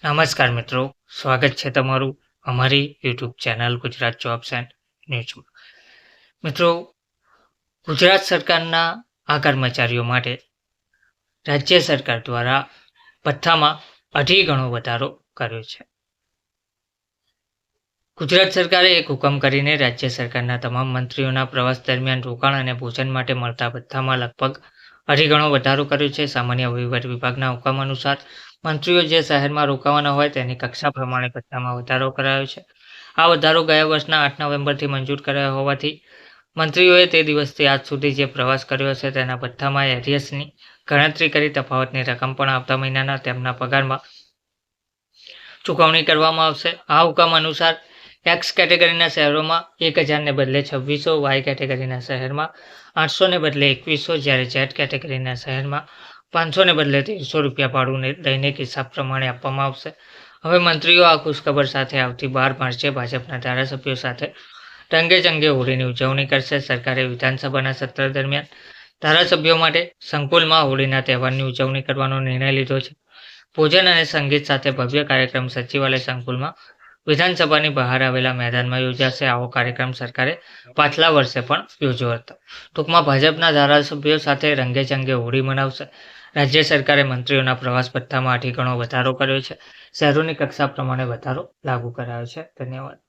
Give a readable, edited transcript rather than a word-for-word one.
નમસ્કાર મિત્રો, સ્વાગત છે તમારું અમારી YouTube channel Gujarat jobs and ન્યૂઝમાં. મિત્રો, ગુજરાત સરકારના આ કર્મચારીઓ માટે રાજ્ય સરકાર દ્વારા ભથ્થામાં 2.5 ગણો વધારો કર્યો છે. ગુજરાત સરકારે એક હુકમ કરીને રાજ્ય સરકારના તમામ મંત્રીઓના પ્રવાસ દરમિયાન રોકાણ અને ભોજન માટે મળતા ભથ્થામાં લગભગ 2.5 ગણો વધારો કર્યો છે. સામાન્ય વહીવટ વિભાગના હુકમ અનુસાર મંત્રીઓ જે શહેરમાં રોકાવાના હોય તેની કક્ષા પ્રમાણે ભથ્થામાં વધારો કરાયો છે. આ વધારો ગયા વર્ષના 8 નવેમ્બરથી મંજૂર કરાયો હોવાથી મંત્રીઓએ તે દિવસથી આજ સુધી જે પ્રવાસ કર્યો છે તેના ભથ્થામાં એરિયર્સની ગણતરી કરી તફાવતની રકમ પણ આવતા મહિનાના તેમના પગારમાં ચૂકવણી કરવામાં આવશે. આ હુકમ અનુસાર એક્સ કેટેગરીના શહેરોમાં 1000 ને બદલે 2600, વાય કેટેગરીના શહેરમાં 800 ને બદલે 2100, જ્યારે ઝેડ કેટેગરીના શહેરમાં 500 ને બદલે 1300 રૂપિયા ભાડું દૈનિક હિસાબ પ્રમાણે આપવામાં આવશે. હવે મંત્રીઓ આ ખુશખબર સાથે આવતી 12 માર્ચે ભાજપના ધારાસભ્યો સાથે રંગેચંગે હોળીની ઉજવણી કરશે. સરકારે વિધાનસભાના સત્ર દરમિયાન ધારાસભ્યો માટે સંકુલમાં હોળીના તહેવારની ઉજવણી કરવાનો નિર્ણય લીધો છે. ભોજન અને સંગીત સાથે ભવ્ય કાર્યક્રમ સચિવાલય સંકુલમાં વિધાનસભાની બહાર આવેલા મેદાનમાં યોજાશે. આવો કાર્યક્રમ સરકારે પાછલા વર્ષે પણ યોજ્યો હતો. ટૂંકમાં ભાજપના ધારાસભ્યો સાથે રંગેચંગે હોળી મનાવશે. રાજ્ય સરકારે મંત્રીઓના પ્રવાસ ભથ્થામાં 2.5 ગણો વધારો કર્યો છે. શહેરોની કક્ષા પ્રમાણે વધારો લાગુ કરાયો છે. ધન્યવાદ.